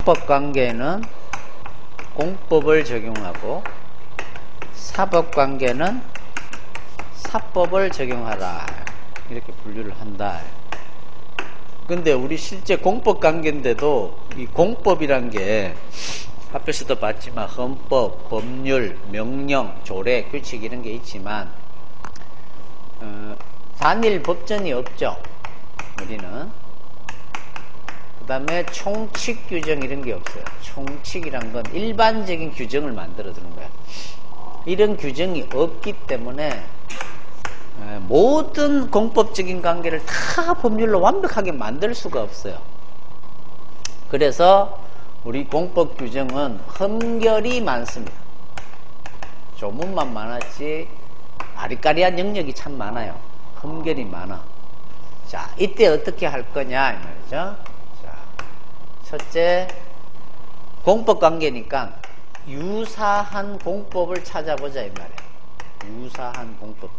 공법관계는 공법을 적용하고 사법관계는 사법을 적용하라 이렇게 분류를 한다. 근데 우리 실제 공법관계인데도 이 공법이란 게 앞에서도 봤지만 헌법, 법률, 명령, 조례, 규칙 이런 게 있지만 단일 법전이 없죠. 우리는 그 다음에 총칙 규정 이런 게 없어요. 총칙이란 건 일반적인 규정을 만들어 두는 거야. 이런 규정이 없기 때문에 모든 공법적인 관계를 다 법률로 완벽하게 만들 수가 없어요. 그래서 우리 공법 규정은 흠결이 많습니다. 조문만 많았지 아리까리한 영역이 참 많아요. 흠결이 많아. 자, 이때 어떻게 할 거냐 이 말이죠. 자, 첫째, 공법 관계니까 유사한 공법을 찾아보자 이 말이에요. 유사한 공법.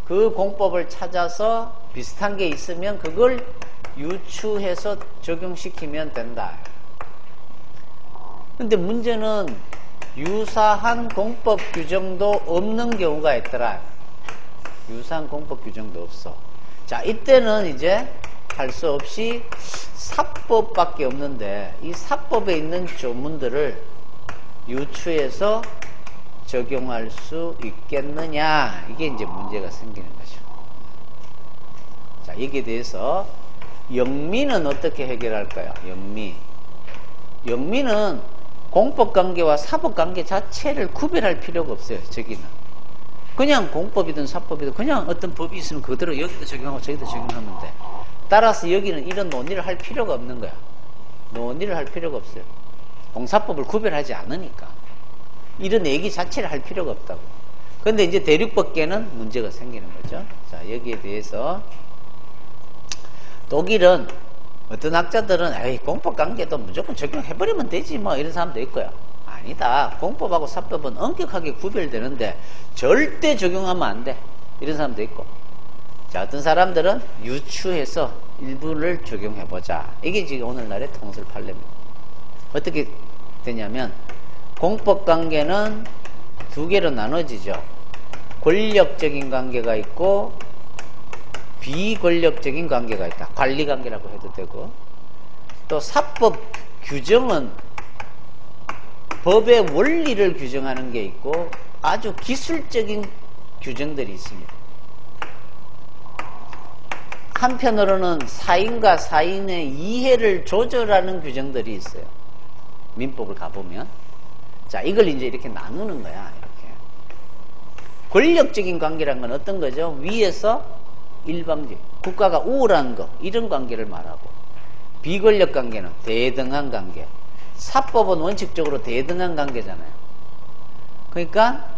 그 공법을 찾아서 비슷한 게 있으면 그걸 유추해서 적용시키면 된다. 근데 문제는 유사한 공법 규정도 없는 경우가 있더라. 유사한 공법 규정도 없어. 자, 이때는 이제 할 수 없이 사법밖에 없는데 이 사법에 있는 조문들을 유추해서 적용할 수 있겠느냐, 이게 이제 문제가 생기는 거죠. 자, 여기에 대해서 영미는 어떻게 해결할까요? 영미는 공법관계와 사법관계 자체를 구별할 필요가 없어요. 저기는 그냥 공법이든 사법이든 그냥 어떤 법이 있으면 그대로 여기도 적용하고 저기도 적용하면 돼. 따라서 여기는 이런 논의를 할 필요가 없는 거야. 논의를 할 필요가 없어요. 공사법을 구별하지 않으니까 이런 얘기 자체를 할 필요가 없다고. 근데 이제 대륙법계는 문제가 생기는 거죠. 자, 여기에 대해서 독일은 어떤 학자들은 에이, 공법관계도 무조건 적용해버리면 되지 뭐 이런 사람도 있고요. 아니다. 공법하고 사법은 엄격하게 구별되는데 절대 적용하면 안 돼. 이런 사람도 있고. 자, 어떤 사람들은 유추해서 일부를 적용해보자. 이게 지금 오늘날의 통설 판례입니다. 어떻게 되냐면 공법관계는 두 개로 나눠지죠. 권력적인 관계가 있고 비권력적인 관계가 있다. 관리관계라고 해도 되고, 또 사법 규정은 법의 원리를 규정하는 게 있고 아주 기술적인 규정들이 있습니다. 한편으로는 사인과 사인의 이해를 조절하는 규정들이 있어요. 민법을 가보면. 자, 이걸 이제 이렇게 나누는 거야. 이렇게. 권력적인 관계란 건 어떤 거죠? 위에서 일방적, 국가가 우월한 거, 이런 관계를 말하고, 비권력 관계는 대등한 관계. 사법은 원칙적으로 대등한 관계잖아요. 그러니까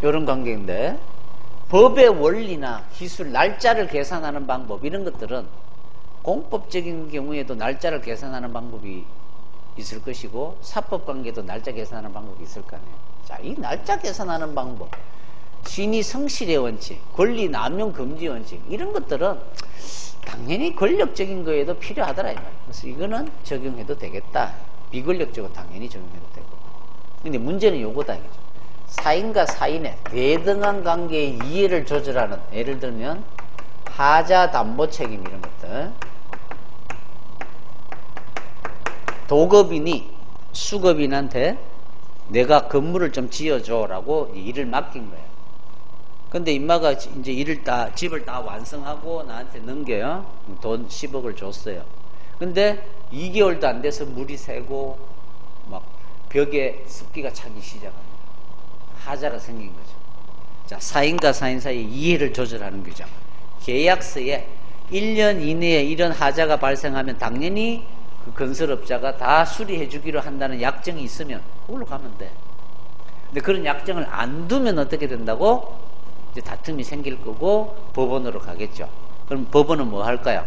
이런 관계인데 법의 원리나 기술, 날짜를 계산하는 방법 이런 것들은 공법적인 경우에도 날짜를 계산하는 방법이 있을 것이고 사법 관계도 날짜 계산하는 방법이 있을 거 아니에요. 자, 이 날짜 계산하는 방법, 신의 성실의 원칙, 권리 남용 금지 원칙 이런 것들은 당연히 권력적인 거에도 필요하더라 이 말이에요. 그래서 이거는 적용해도 되겠다. 비권력적으로 당연히 적용해도 되고. 근데 문제는 요거다 이거죠. 사인과 사인의 대등한 관계의 이해를 조절하는, 예를 들면 하자 담보 책임 이런 것들, 도급인이 수급인한테 내가 건물을 좀 지어줘라고 일을 맡긴 거예요. 근데 임마가 이제 집을 다 완성하고 나한테 넘겨요. 돈 10억을 줬어요. 근데 2개월도 안 돼서 물이 새고 막 벽에 습기가 차기 시작합니다. 하자가 생긴 거죠. 자, 사인과 사인 사이에 이해를 조절하는 규정. 계약서에 1년 이내에 이런 하자가 발생하면 당연히 그 건설업자가 다 수리해 주기로 한다는 약정이 있으면 그걸로 가면 돼. 근데 그런 약정을 안 두면 어떻게 된다고? 이제 다툼이 생길 거고 법원으로 가겠죠. 그럼 법원은 뭐 할까요?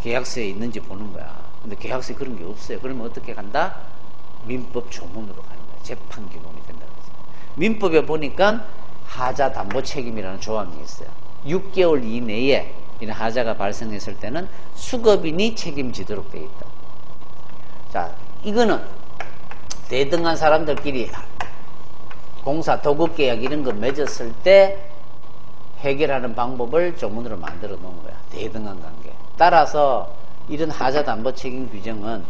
계약서에 있는지 보는 거야. 근데 계약서에 그런 게 없어요. 그러면 어떻게 간다? 민법 조문으로 가는 거야. 재판 기본이 된다고 해서. 민법에 보니까 하자 담보 책임이라는 조항이 있어요. 6개월 이내에 이런 하자가 발생했을 때는 수급인이 책임지도록 되어 있다. 자, 이거는 대등한 사람들끼리 공사 도급계약 이런 거 맺었을 때 해결하는 방법을 조문으로 만들어 놓은 거야. 대등한 관계. 따라서 이런 하자담보 책임 규정은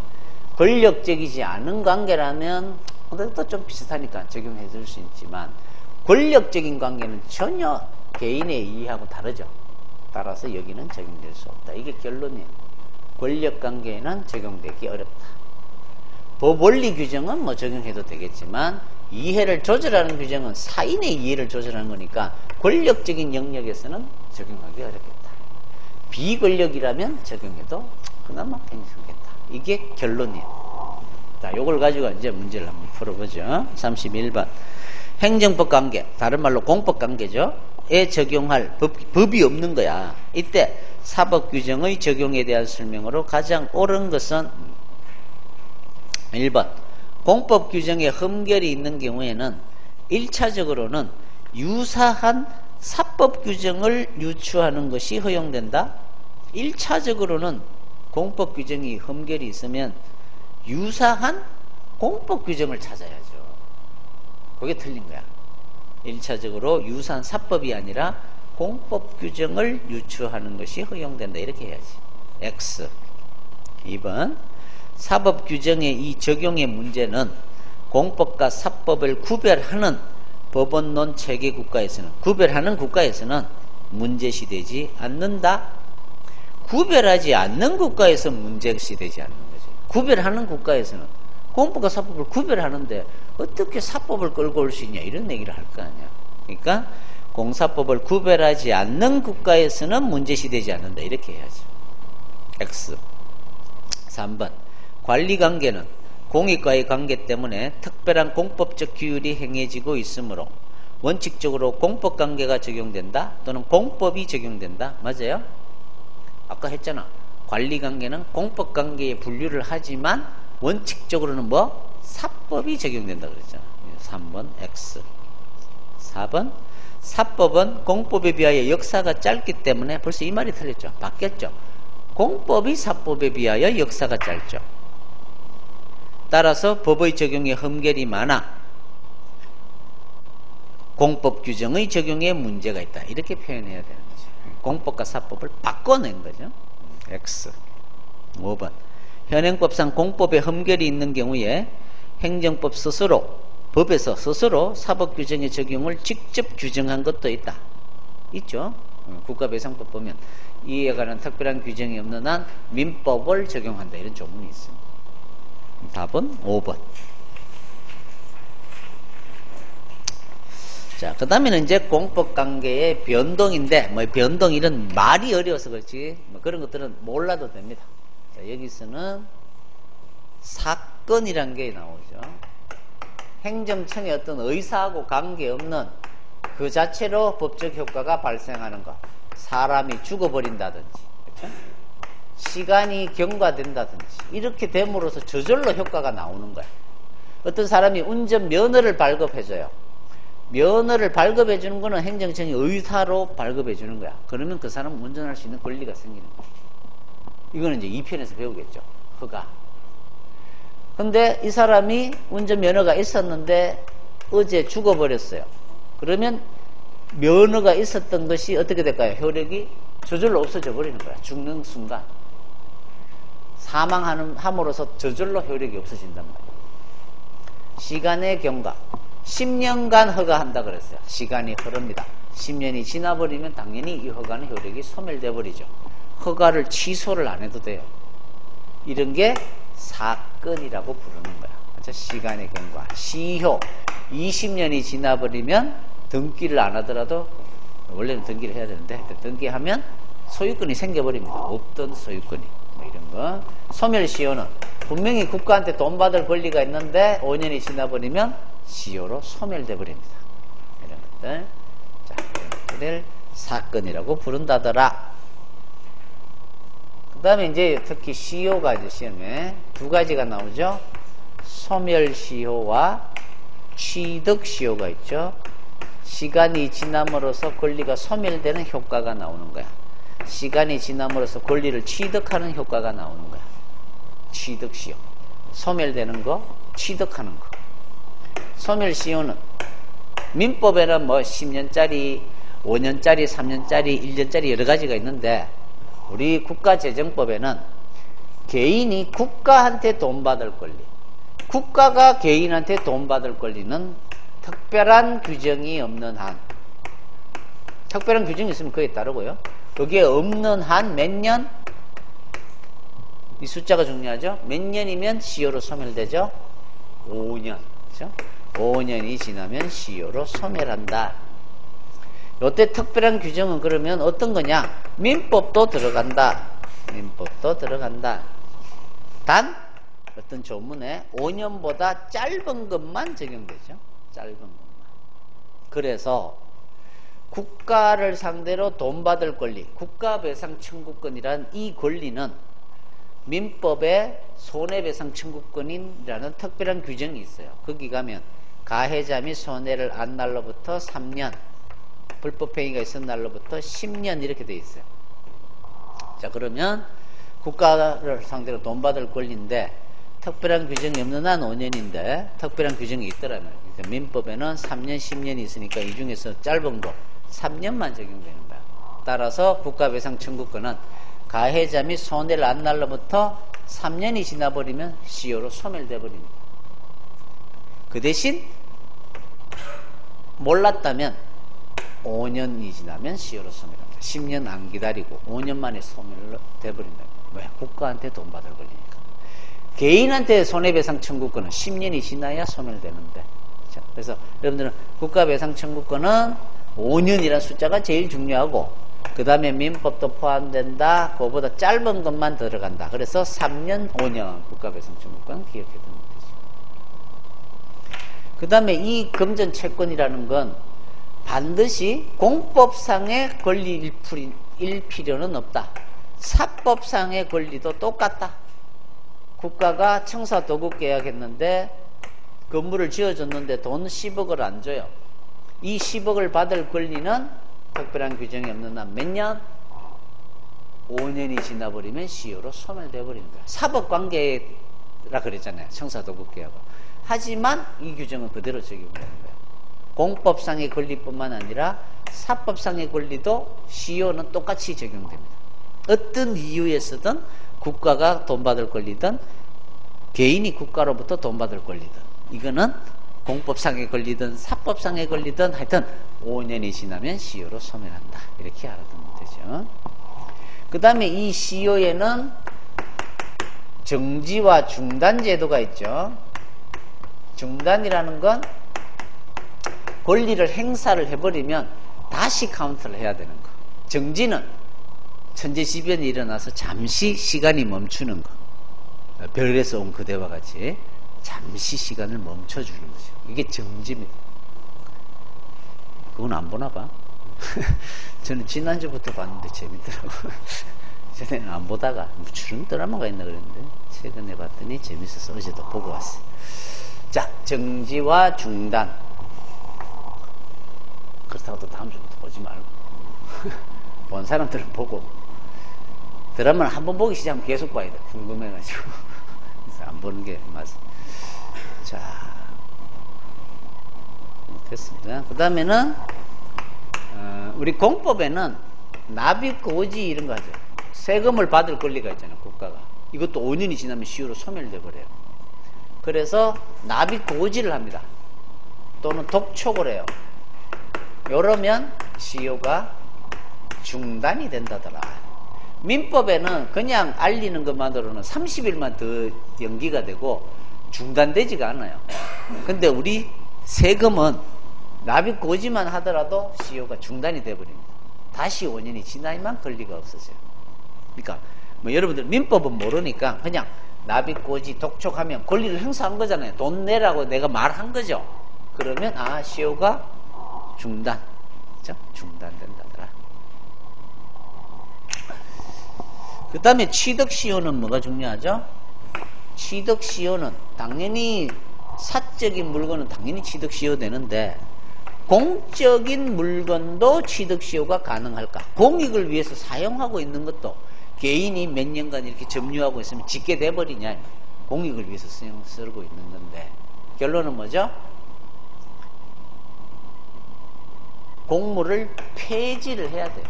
권력적이지 않은 관계라면 또 좀 비슷하니까 적용해 줄 수 있지만, 권력적인 관계는 전혀 개인의 이해하고 다르죠. 따라서 여기는 적용될 수 없다. 이게 결론이에요. 권력 관계에는 적용되기 어렵다. 법 원리 규정은 뭐 적용해도 되겠지만, 이해를 조절하는 규정은 사인의 이해를 조절하는 거니까 권력적인 영역에서는 적용하기 어렵겠다. 비권력이라면 적용해도 그나마 괜찮겠다. 이게 결론이에요. 자, 요걸 가지고 이제 문제를 한번 풀어보죠. 31번. 행정법 관계, 다른 말로 공법 관계죠. 에 적용할 법이 없는 거야. 이때 사법 규정의 적용에 대한 설명으로 가장 옳은 것은 1번. 공법 규정에 흠결이 있는 경우에는 1차적으로는 유사한 사법 규정을 유추하는 것이 허용된다. 1차적으로는 공법 규정이 흠결이 있으면 유사한 공법 규정을 찾아야죠. 그게 틀린 거야. 1차적으로 유사한 사법이 아니라 공법 규정을 유추하는 것이 허용된다. 이렇게 해야지. X. 2번. 사법 규정의 이 적용의 문제는 공법과 사법을 구별하는 법원론 체계 국가에서는, 구별하는 국가에서는 문제시되지 않는다. 구별하지 않는 국가에서 문제시되지 않는 거지. 구별하는 국가에서는 공법과 사법을 구별하는데 어떻게 사법을 끌고 올 수 있냐, 이런 얘기를 할 거 아니야. 그러니까 공사법을 구별하지 않는 국가에서는 문제시되지 않는다. 이렇게 해야지. X. 3번. 관리관계는 공익과의 관계 때문에 특별한 공법적 규율이 행해지고 있으므로 원칙적으로 공법관계가 적용된다 또는 공법이 적용된다. 맞아요? 아까 했잖아. 관리관계는 공법관계에 분류를 하지만 원칙적으로는 뭐? 사법이 적용된다 그랬잖아. 3번 X. 4번. 사법은 공법에 비하여 역사가 짧기 때문에, 벌써 이 말이 틀렸죠. 바뀌었죠. 공법이 사법에 비하여 역사가 짧죠. 따라서 법의 적용에 흠결이 많아 공법 규정의 적용에 문제가 있다. 이렇게 표현해야 되는 거죠. 공법과 사법을 바꿔낸 거죠. X. 5번. 현행법상 공법에 흠결이 있는 경우에 행정법 스스로, 법에서 스스로 사법 규정의 적용을 직접 규정한 것도 있다. 있죠. 국가배상법 보면 이에 관한 특별한 규정이 없는 한 민법을 적용한다. 이런 조문이 있습니다. 답은 5번. 자, 그 다음에는 이제 공법관계의 변동인데, 뭐 변동 이런 말이 어려워서 그렇지, 뭐 그런 것들은 몰라도 됩니다. 자, 여기서는 사건이란 게 나오죠. 행정청의 어떤 의사하고 관계없는 그 자체로 법적 효과가 발생하는 것. 사람이 죽어버린다든지, 그렇죠? 시간이 경과된다든지, 이렇게 됨으로써 저절로 효과가 나오는 거야. 어떤 사람이 운전 면허를 발급해줘요. 면허를 발급해주는 거는 행정청이 의사로 발급해주는 거야. 그러면 그 사람은 운전할 수 있는 권리가 생기는 거야. 이거는 이제 2편에서 배우겠죠. 허가. 근데 이 사람이 운전 면허가 있었는데 어제 죽어버렸어요. 그러면 면허가 있었던 것이 어떻게 될까요? 효력이 저절로 없어져 버리는 거야. 죽는 순간. 사망함으로써 저절로 효력이 없어진단 말이에요. 시간의 경과. 10년간 허가한다 그랬어요. 시간이 흐릅니다. 10년이 지나버리면 당연히 이 허가는 효력이 소멸돼 버리죠. 허가를 취소를 안 해도 돼요. 이런 게 사건이라고 부르는 거야. 그렇죠? 시간의 경과. 시효. 20년이 지나버리면 등기를 안 하더라도, 원래는 등기를 해야 되는데 등기하면 소유권이 생겨버립니다. 없던 소유권이. 뭐 이런 거. 소멸시효는 분명히 국가한테 돈 받을 권리가 있는데 5년이 지나버리면 시효로 소멸돼 버립니다. 이런 것들. 자, 이런 것들을 사건이라고 부른다더라. 그 다음에 이제 특히 시효가 이제 시험에 두 가지가 나오죠. 소멸시효와 취득시효가 있죠. 시간이 지남으로써 권리가 소멸되는 효과가 나오는 거야. 시간이 지남으로써 권리를 취득하는 효과가 나오는 거야. 취득시효. 소멸되는 거, 취득하는 거. 소멸시효는 민법에는 뭐 10년짜리, 5년짜리, 3년짜리, 1년짜리 여러 가지가 있는데 우리 국가재정법에는 개인이 국가한테 돈 받을 권리, 국가가 개인한테 돈 받을 권리는 특별한 규정이 없는 한, 특별한 규정이 있으면 그에 따르고요. 그게 없는 한 몇 년? 이 숫자가 중요하죠. 몇 년이면 시효로 소멸되죠? 5년. 그렇죠? 5년이 지나면 시효로 소멸한다. 요때 특별한 규정은 그러면 어떤 거냐? 민법도 들어간다. 민법도 들어간다. 단 어떤 조문에 5년보다 짧은 것만 적용되죠. 짧은 것만. 그래서 국가를 상대로 돈 받을 권리, 국가배상 청구권이란 이 권리는 민법에 손해배상 청구권이라는 특별한 규정이 있어요. 거기 가면 가해자 및 손해를 안 날로부터 3년, 불법행위가 있은 날로부터 10년 이렇게 돼 있어요. 자, 그러면 국가를 상대로 돈 받을 권리인데 특별한 규정이 없는 한 5년인데 특별한 규정이 있더라면 민법에는 3년, 10년이 있으니까 이 중에서 짧은 거 3년만 적용되는 거야. 따라서 국가배상 청구권은 가해자 및 손해를 안 날로부터 3년이 지나버리면 시효로 소멸돼 버립니다. 그 대신 몰랐다면 5년이 지나면 시효로 소멸합니다. 10년 안 기다리고 5년 만에 소멸돼 버린다. 왜? 국가한테 돈 받을 권리니까. 개인한테 손해배상 청구권은 10년이 지나야 소멸되는데. 그렇죠? 그래서 여러분들은 국가배상 청구권은 5년이라는 숫자가 제일 중요하고 그 다음에 민법도 포함된다. 그거보다 짧은 것만 들어간다. 그래서 3년, 5년 국가배상 청구권 기억해 두면 되죠. 그 다음에 이 금전채권이라는 건 반드시 공법상의 권리일 필요는 없다. 사법상의 권리도 똑같다. 국가가 청사도급 계약했는데 건물을 지어줬는데 돈 10억을 안 줘요. 이 10억을 받을 권리는 특별한 규정이 없는 한 몇 년? 5년이 지나버리면 시효로 소멸되어 버리는 거야. 사법관계라 그랬잖아요. 청사도급 계약은. 하지만 이 규정은 그대로 적용되는 거야. 공법상의 권리뿐만 아니라 사법상의 권리도 시효는 똑같이 적용됩니다. 어떤 이유에서든 국가가 돈 받을 권리든 개인이 국가로부터 돈 받을 권리든 이거는 공법상의 권리든 사법상의 권리든 하여튼 5년이 지나면 시효로 소멸한다. 이렇게 알아두면 되죠. 그 다음에 이 시효에는 정지와 중단 제도가 있죠. 중단이라는 건 권리를 행사를 해버리면 다시 카운트를 해야 되는 거. 정지는 천재지변이 일어나서 잠시 시간이 멈추는 거. 별에서 온 그대와 같이 잠시 시간을 멈춰주는 거죠. 이게 정지입니다. 그건 안 보나 봐. 저는 지난주부터 봤는데 재밌더라고요. 전에는 안 보다가 뭐 주름 드라마가 있나 그랬는데 최근에 봤더니 재밌어서 어제도 보고 왔어요. 자, 정지와 중단. 그렇다고 또 다음 주부터 보지 말고 본 사람들은 보고 드라마를 한번 보기 시작하면 계속 봐야 돼. 궁금해가지고 그래서 안 보는 게 맞아. 자, 됐습니다. 그 다음에는 우리 공법에는 납입고지 이런 거 하죠. 세금을 받을 권리가 있잖아요. 국가가. 이것도 5년이 지나면 시효로 소멸돼 버려요. 그래서 납입고지를 합니다. 또는 독촉을 해요. 이러면 시효가 중단이 된다더라. 민법에는 그냥 알리는 것만으로는 30일만 더 연기가 되고 중단되지가 않아요. 근데 우리 세금은 납입고지만 하더라도 시효가 중단이 돼버립니다. 다시 5년이 지나야만 권리가 없어져요. 그러니까 뭐 여러분들 민법은 모르니까 그냥 납입고지 독촉하면 권리를 행사한 거잖아요. 돈 내라고 내가 말한 거죠. 그러면 시효가 중단, 그렇죠? 중단된다더라. 그 다음에 취득시효는 뭐가 중요하죠? 취득시효는 당연히 사적인 물건은 당연히 취득시효 되는데 공적인 물건도 취득시효가 가능할까? 공익을 위해서 사용하고 있는 것도 개인이 몇 년간 이렇게 점유하고 있으면 짓게 돼버리냐? 공익을 위해서 쓰고 있는 건데 결론은 뭐죠? 공물을 폐지를 해야 돼요.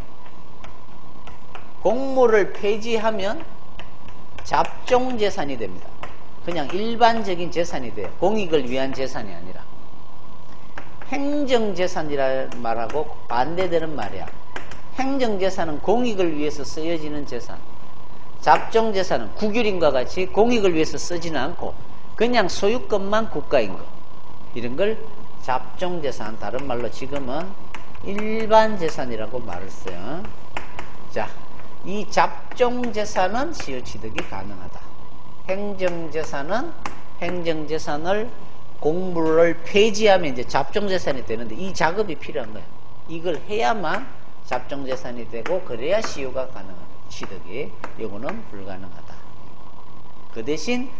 공물을 폐지하면 잡종재산이 됩니다. 그냥 일반적인 재산이 돼요. 공익을 위한 재산이 아니라. 행정재산이라는 말하고 반대되는 말이야. 행정재산은 공익을 위해서 쓰여지는 재산. 잡종재산은 국유림과 같이 공익을 위해서 쓰지는 않고 그냥 소유권만 국가인 거. 이런 걸 잡종재산, 다른 말로 지금은 일반재산이라고 말을 써요. 자, 이 잡종재산은 시효취득이 가능하다. 행정재산은 행정재산을 공물을 폐지하면 이제 잡종재산이 되는데 이 작업이 필요한 거예요. 이걸 해야만 잡종재산이 되고 그래야 시효가 가능하다. 취득이. 요거는 불가능하다. 그 대신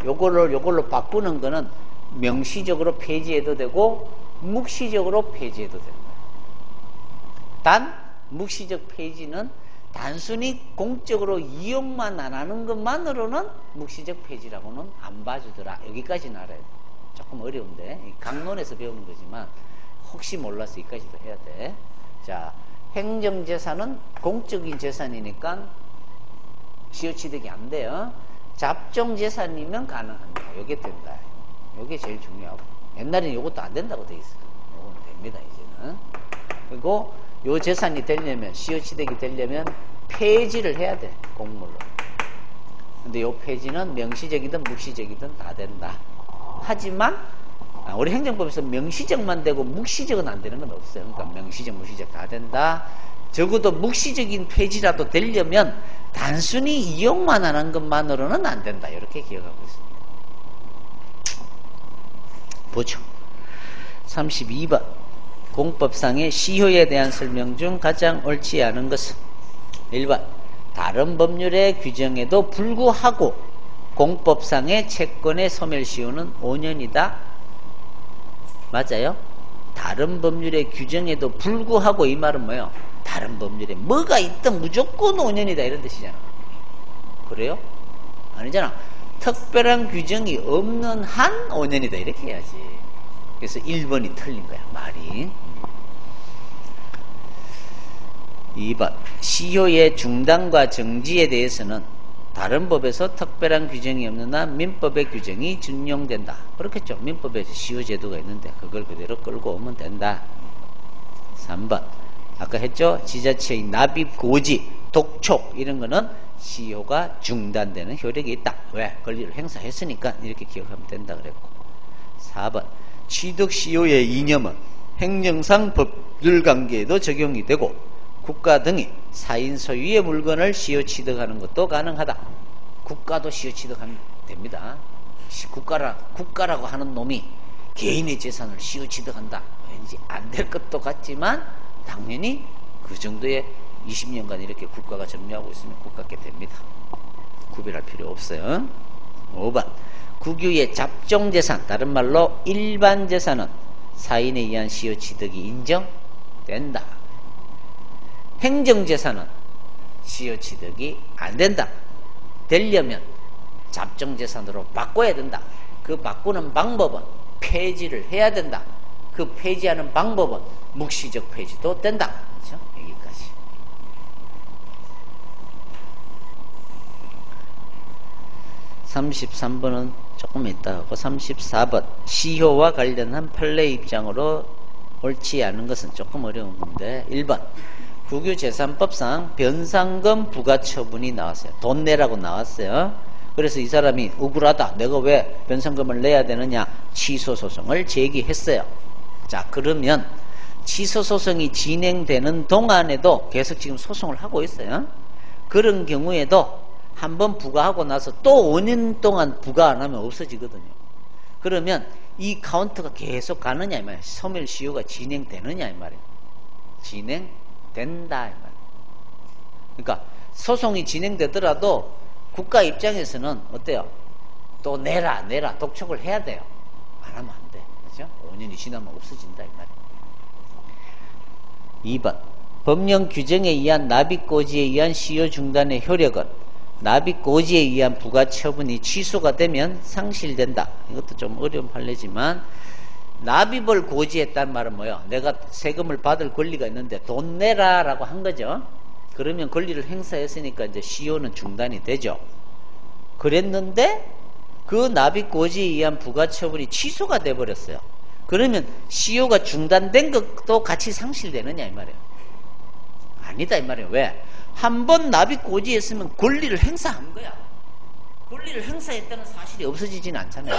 요걸로 바꾸는 거는 명시적으로 폐지해도 되고 묵시적으로 폐지해도 되는 거예요. 단 묵시적 폐지는 단순히 공적으로 이용만 안 하는 것만으로는 묵시적 폐지라고는 안 봐주더라. 여기까지는 알아요. 조금 어려운데 강론에서 배우는 거지만 혹시 몰라서 여기까지도 해야 돼. 자, 행정재산은 공적인 재산이니까 시효취득이 안 돼요. 잡종재산이면 가능합니다. 이게 된다. 이게 제일 중요하고 옛날에는 이것도 안 된다고 돼 있어요. 이건 됩니다. 이제는. 그리고 요 재산이 되려면 시효취득이 되려면 폐지를 해야 돼. 공물로. 근데 요 폐지는 명시적이든 묵시적이든 다 된다. 하지만 우리 행정법에서 명시적만 되고 묵시적은 안 되는 건 없어요. 그러니까 명시적, 묵시적 다 된다. 적어도 묵시적인 폐지라도 되려면 단순히 이용만 하는 것만으로는 안 된다. 이렇게 기억하고 있습니다. 보죠. 32번. 공법상의 시효에 대한 설명 중 가장 옳지 않은 것은 1번. 다른 법률의 규정에도 불구하고 공법상의 채권의 소멸시효는 5년이다. 맞아요? 다른 법률의 규정에도 불구하고 이 말은 뭐예요? 다른 법률에 뭐가 있든 무조건 5년이다 이런 뜻이잖아. 그래요? 아니잖아. 특별한 규정이 없는 한 5년이다 이렇게 해야지. 그래서 1번이 틀린 거야 말이. 2번. 시효의 중단과 정지에 대해서는 다른 법에서 특별한 규정이 없는 한 민법의 규정이 준용된다. 그렇겠죠. 민법에 시효제도가 있는데 그걸 그대로 끌고 오면 된다. 3번. 아까 했죠. 지자체의 납입, 고지, 독촉 이런 거는 시효가 중단되는 효력이 있다. 왜? 권리를 행사했으니까 이렇게 기억하면 된다 그랬고. 4번. 취득시효의 이념은 행정상 법률관계에도 적용이 되고 국가 등이 사인 소유의 물건을 시효 취득하는 것도 가능하다. 국가도 시효 취득하면 됩니다. 국가라고 하는 놈이 개인의 재산을 시효 취득한다. 왠지 안 될 것도 같지만 당연히 그 정도의 20년간 이렇게 국가가 점유하고 있으면 국가께 됩니다. 구별할 필요 없어요. 5번. 국유의 잡종재산, 다른 말로 일반재산은 사인에 의한 시효 취득이 인정된다. 행정재산은 시효 취득이 안 된다. 되려면 잡종재산으로 바꿔야 된다. 그 바꾸는 방법은 폐지를 해야 된다. 그 폐지하는 방법은 묵시적 폐지도 된다. 그렇죠? 여기까지. (33번은) 조금 이따 하고 34번 시효와 관련한 판례 입장으로 옳지 않은 것은 조금 어려운 건데 1번 국유재산법상 변상금 부과처분이 나왔어요. 돈 내라고 나왔어요. 그래서 이 사람이 억울하다. 내가 왜 변상금을 내야 되느냐. 취소소송을 제기했어요. 자, 그러면 취소소송이 진행되는 동안에도 계속 지금 소송을 하고 있어요. 그런 경우에도 한번 부과하고 나서 또 5년 동안 부과 안 하면 없어지거든요. 그러면 이 카운트가 계속 가느냐 이 말이에요. 소멸시효가 진행되느냐 이 말이에요. 진행된다 이 말이에요. 그러니까 소송이 진행되더라도 국가 입장에서는 어때요? 또 내라 독촉을 해야 돼요. 안 하면 안 돼. 그렇죠? 5년이 지나면 없어진다 이 말이에요. 2번 법령 규정에 의한 납입고지에 의한 시효 중단의 효력은 납입고지에 의한 부가처분이 취소가 되면 상실된다. 이것도 좀 어려운 판례지만 납입을 고지했단 말은 뭐예요? 내가 세금을 받을 권리가 있는데 돈 내라 라고 한 거죠. 그러면 권리를 행사했으니까 이제 시효는 중단이 되죠. 그랬는데 그 납입고지에 의한 부가처분이 취소가 돼버렸어요. 그러면 시효가 중단된 것도 같이 상실되느냐 이 말이에요. 아니다 이 말이에요. 왜? 한 번 납입고지했으면 권리를 행사한 거야. 권리를 행사했다는 사실이 없어지지는 않잖아요.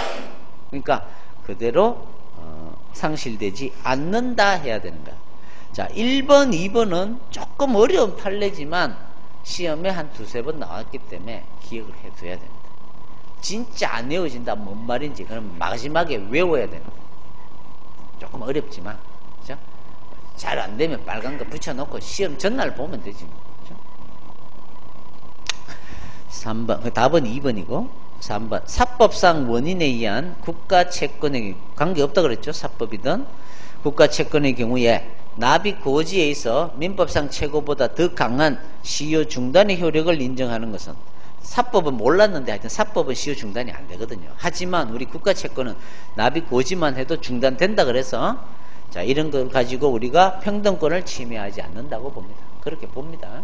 그러니까 그대로 상실되지 않는다 해야 되는 거야. 자, 1번, 2번은 조금 어려운 판례지만 시험에 한 두세 번 나왔기 때문에 기억을 해둬야 됩니다. 진짜 안 외워진다 뭔 말인지 그럼 마지막에 외워야 되는 거예요. 조금 어렵지만 그렇죠? 잘 안 되면 빨간 거 붙여놓고 시험 전날 보면 되지. 그렇죠? 3번 답은 2번이고 3번 사법상 원인에 의한 국가채권에 관계없다 그랬죠. 사법이든 국가채권의 경우에 납입고지에 있어 민법상 최고보다 더 강한 시효 중단의 효력을 인정하는 것은 사법은 몰랐는데 하여튼 사법은 시효 중단이 안 되거든요. 하지만 우리 국가채권은 납입고지만 해도 중단된다 그래서 자 이런 걸 가지고 우리가 평등권을 침해하지 않는다고 봅니다. 그렇게 봅니다.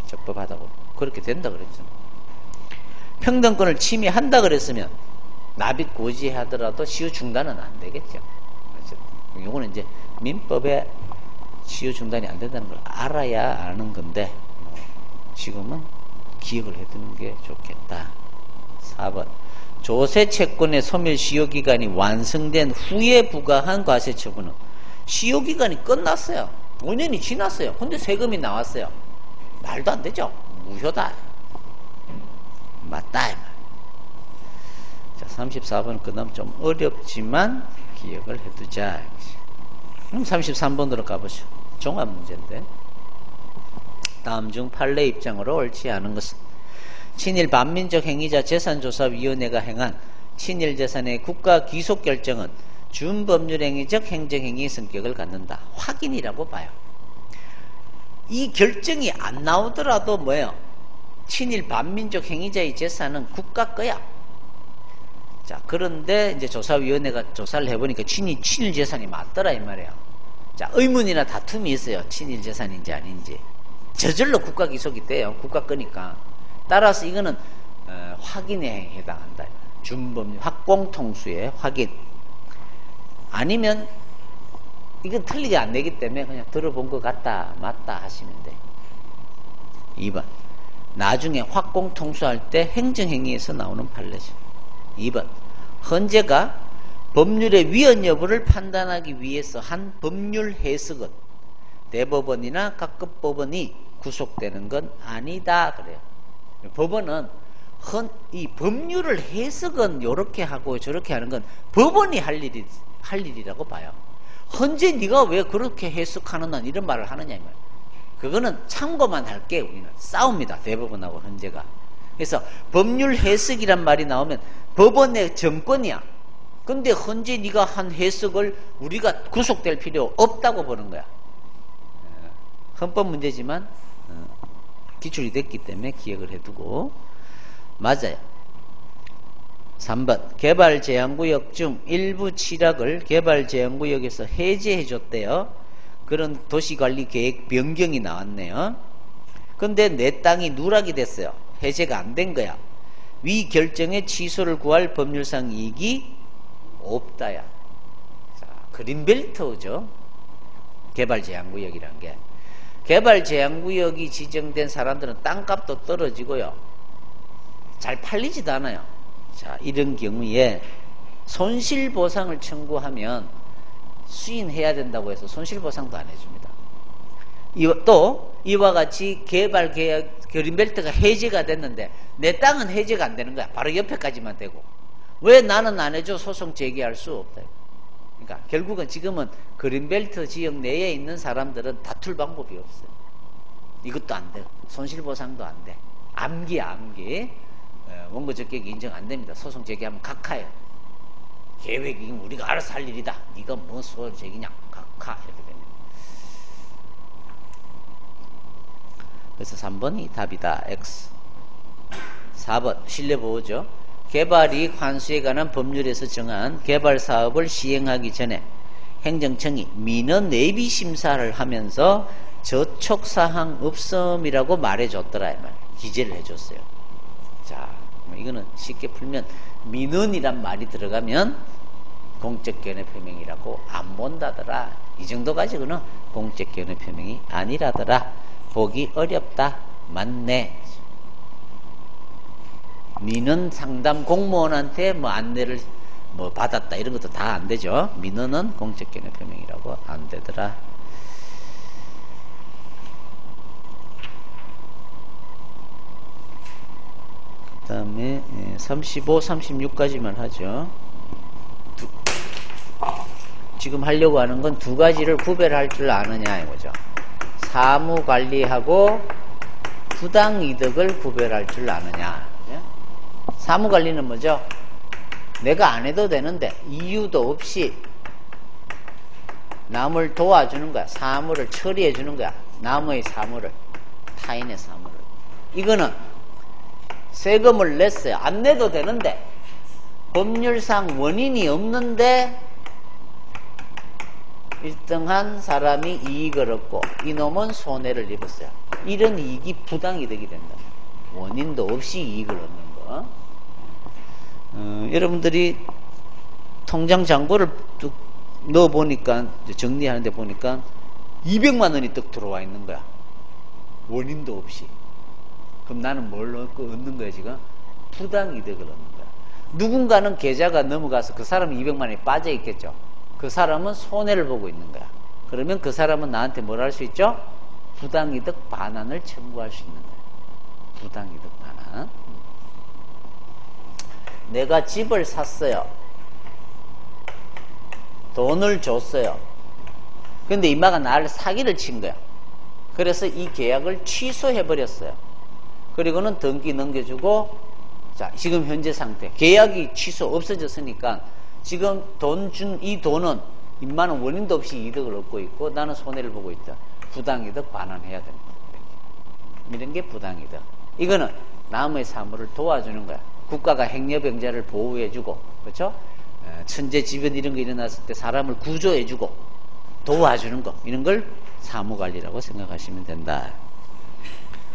적법하다고 그렇게 된다 그랬죠. 평등권을 침해한다 그랬으면 납입고지 하더라도 시효 중단은 안 되겠죠. 이거는 이제 민법에 시효 중단이 안 된다는 걸 알아야 아는 건데 지금은 기억을 해두는 게 좋겠다. 4번 조세채권의 소멸시효기간이 완성된 후에 부과한 과세처분은 시효기간이 끝났어요. 5년이 지났어요. 근데 세금이 나왔어요. 말도 안 되죠. 무효다. 맞다. 자, 34번 그다음 좀 어렵지만 기억을 해두자. 그럼 33번으로 가보죠. 종합 문제인데 다음 중 판례 입장으로 옳지 않은 것은 친일 반민족 행위자 재산조사위원회가 행한 친일재산의 국가 귀속결정은 준법률행위적 행정행위의 성격을 갖는다. 확인이라고 봐요. 이 결정이 안 나오더라도 뭐예요? 친일 반민족 행위자의 재산은 국가 거야. 자, 그런데 이제 조사위원회가 조사를 해보니까 친일 재산이 맞더라 이 말이에요. 자, 의문이나 다툼이 있어요. 친일 재산인지 아닌지. 저절로 국가 기속이 돼요. 국가 거니까. 따라서 이거는 확인에 해당한다. 준법률 확공통수의 확인. 아니면 이건 틀리게 안 되기 때문에 그냥 들어본 것 같다 맞다 하시면 돼. 2번 나중에 확공통수할 때 행정행위에서 나오는 판례죠. 2번 헌재가 법률의 위헌 여부를 판단하기 위해서 한 법률 해석은 대법원이나 각급 법원이 구속되는 건 아니다 그래요. 법원은 이 법률을 해석은 이렇게 하고 저렇게 하는 건 법원이 할 일이라고 봐요. 헌재 네가 왜 그렇게 해석하는 한 이런 말을 하느냐 이 말이에요. 그거는 참고만 할게. 우리는 싸웁니다. 대법원하고 헌재가. 그래서 법률 해석이란 말이 나오면 법원의 정권이야. 근데 헌재 네가 한 해석을 우리가 구속될 필요 없다고 보는 거야. 헌법 문제지만 기출이 됐기 때문에 기억을 해두고. 맞아요. 3번 개발제한구역 중 일부 칠학을 개발제한구역에서 해제해줬대요. 그런 도시관리계획 변경이 나왔네요. 근데 내 땅이 누락이 됐어요. 해제가 안 된 거야. 위 결정의 취소를 구할 법률상 이익이 없다야. 자, 그린벨트죠. 개발제한구역이란 게. 개발제한구역이 지정된 사람들은 땅값도 떨어지고요. 잘 팔리지도 않아요. 자, 이런 경우에 손실보상을 청구하면 수인해야 된다고 해서 손실보상도 안 해줍니다. 또 이와 같이 개발계획 그린벨트가 해제가 됐는데 내 땅은 해제가 안 되는 거야. 바로 옆에까지만 되고. 왜 나는 안 해줘? 소송 제기할 수 없다. 그러니까 결국은 지금은 그린벨트 지역 내에 있는 사람들은 다툴 방법이 없어요. 이것도 안 돼. 손실보상도 안 돼. 암기야 암기. 원고 적격이 인정 안 됩니다. 소송 제기하면 각하예요. 계획이 우리가 알아서 할 일이다. 네가 뭐 소송 제기냐? 각하 이렇게 됩니다. 그래서 3번이 답이다. X. 4번 신뢰보호죠. 개발이익 환수에 관한 법률에서 정한 개발사업을 시행하기 전에 행정청이 민원 내비 심사를 하면서 저촉사항 없음이라고 말해줬더라. 기재를 해줬어요. 자, 이거는 쉽게 풀면 민원이란 말이 들어가면 공적견해 표명이라고 안 본다더라. 이 정도 가지고는 공적견해 표명이 아니라더라. 보기 어렵다. 맞네. 민원 상담 공무원한테 뭐 안내를 뭐 받았다 이런 것도 다 안 되죠. 민원은 공적견해 표명이라고 안 되더라. 그 다음에 35, 36까지만 하죠. 지금 하려고 하는 건 두 가지를 구별할 줄 아느냐 이거죠. 사무관리하고 부당이득을 구별할 줄 아느냐. 사무관리는 뭐죠? 내가 안 해도 되는데 이유도 없이 남을 도와주는 거야. 사무를 처리해 주는 거야. 남의 사무를, 타인의 사무를. 이거는 세금을 냈어요. 안 내도 되는데 법률상 원인이 없는데 일등한 사람이 이익을 얻고 이놈은 손해를 입었어요. 이런 이익이 부당이득이 된다. 원인도 없이 이익을 얻는 거. 여러분들이 통장 잔고를 뚝 넣어보니까, 정리하는데 보니까 200만 원이 떡 들어와 있는 거야. 원인도 없이. 그럼 나는 뭘 얻는 거야 지금? 부당이득을 얻는 거야. 누군가는 계좌가 넘어가서 그 사람은 200만 원이 빠져 있겠죠. 그 사람은 손해를 보고 있는 거야. 그러면 그 사람은 나한테 뭘 할 수 있죠? 부당이득 반환을 청구할 수 있는 거야. 부당이득 반환. 내가 집을 샀어요. 돈을 줬어요. 근데 이마가 나를 사기를 친 거야. 그래서 이 계약을 취소해버렸어요. 그리고는 등기 넘겨주고, 자, 지금 현재 상태. 계약이 취소 없어졌으니까 지금 돈 준 이 돈은 인마는 원인도 없이 이득을 얻고 있고 나는 손해를 보고 있다. 부당이득 반환해야 됩니다. 이런 게 부당이득. 이거는 남의 사무를 도와주는 거야. 국가가 행여병자를 보호해주고, 그렇죠? 천재지변 이런 거 일어났을 때 사람을 구조해주고 도와주는 거, 이런 걸 사무관리라고 생각하시면 된다.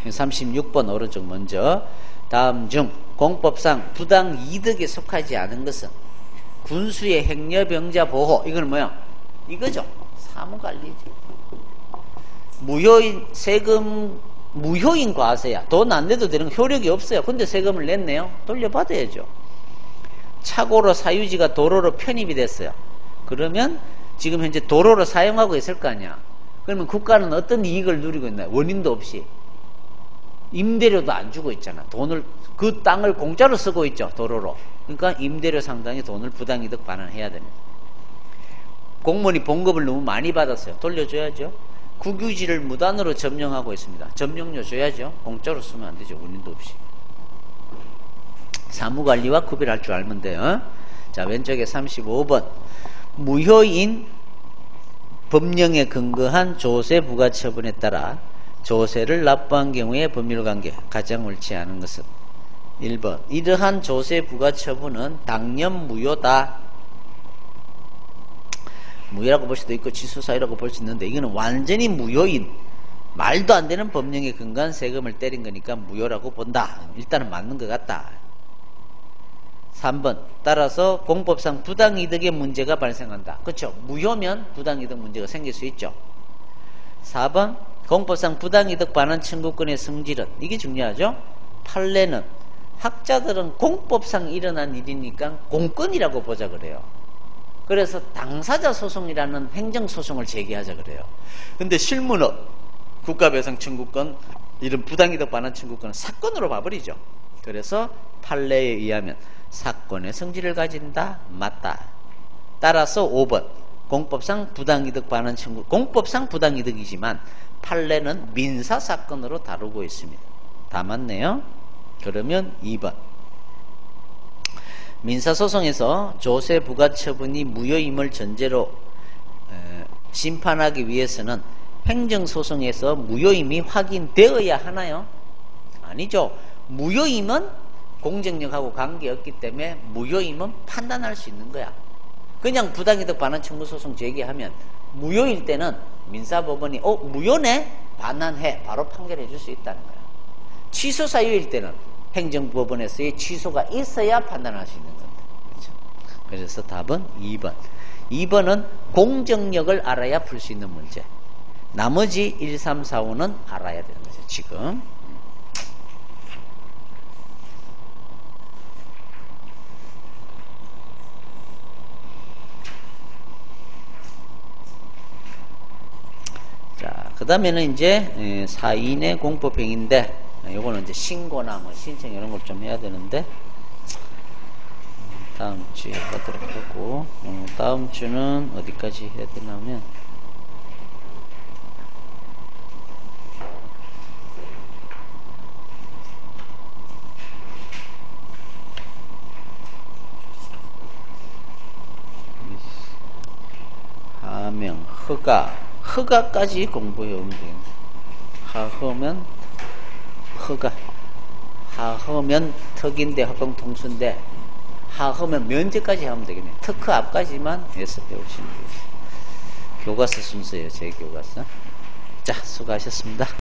36번 오른쪽 먼저. 다음 중 공법상 부당이득에 속하지 않은 것은 군수의 행여병자 보호. 이건 뭐야? 이거죠. 사무관리지. 무효인 세금, 무효인 과세야. 돈 안 내도 되는 거 효력이 없어요. 근데 세금을 냈네요. 돌려받아야죠. 착오로 사유지가 도로로 편입이 됐어요. 그러면 지금 현재 도로로 사용하고 있을 거 아니야. 그러면 국가는 어떤 이익을 누리고 있나요? 원인도 없이. 임대료도 안 주고 있잖아. 돈을, 그 땅을 공짜로 쓰고 있죠. 도로로. 그러니까 임대료 상당히 돈을 부당이득 반환해야 됩니다. 공무원이 봉급을 너무 많이 받았어요. 돌려줘야죠. 국유지를 무단으로 점령하고 있습니다. 점령료 줘야죠. 공짜로 쓰면 안 되죠. 원인도 없이. 사무관리와 구별할 줄 알면 돼요. 자, 왼쪽에 35번. 무효인 법령에 근거한 조세 부과처분에 따라 조세를 납부한 경우의 법률관계 가장 옳지 않은 것은 1번. 이러한 조세 부과처분은 당연 무효다. 무효라고 볼 수도 있고 취소사유라고 볼 수 있는데 이거는 완전히 무효인, 말도 안 되는 법령에 근거한 세금을 때린 거니까 무효라고 본다. 일단은 맞는 것 같다. 3번. 따라서 공법상 부당이득의 문제가 발생한다. 그렇죠? 무효면 부당이득 문제가 생길 수 있죠. 4번. 공법상 부당이득 반환 청구권의 성질은, 이게 중요하죠. 판례는 학자들은 공법상 일어난 일이니까 공권이라고 보자 그래요. 그래서 당사자 소송이라는 행정소송을 제기하자 그래요. 근데 실무는 국가배상 청구권, 이런 부당이득 반환 청구권은 사건으로 봐버리죠. 그래서 판례에 의하면 사건의 성질을 가진다. 맞다. 따라서 5번. 공법상 부당이득 반환 청구, 공법상 부당이득이지만 판례는 민사사건으로 다루고 있습니다. 다 맞네요. 그러면 2번. 민사소송에서 조세 부과처분이 무효임을 전제로 심판하기 위해서는 행정소송에서 무효임이 확인되어야 하나요? 아니죠. 무효임은 공정력하고 관계없기 때문에 무효임은 판단할 수 있는 거야. 그냥 부당이득 반환 청구 소송 제기하면 무효일 때는 민사법원이 무효네? 반환해. 바로 판결해 줄 수 있다는 거야. 취소 사유일 때는 행정법원에서의 취소가 있어야 판단할 수 있는 겁니다. 그렇죠? 그래서 답은 2번. 2번은 공정력을 알아야 풀 수 있는 문제. 나머지 1, 3, 4, 5는 알아야 되는 거죠. 지금. 자, 그 다음에는 이제 사인의 공법행위인데, 요거는 이제 신고나 뭐 신청 이런 걸 좀 해야 되는데, 다음 주에 하도록 하고, 다음 주는 어디까지 해야 되냐면, 하명, 허가까지 공부해 오면 되겠네. 하허면 허가, 하허면 턱인데 허경통수인데 하허면 면제까지 하면 되겠네. 특허 앞까지만 해서 배우시면 돼요. 교과서 순서예요. 제 교과서. 자, 수고하셨습니다.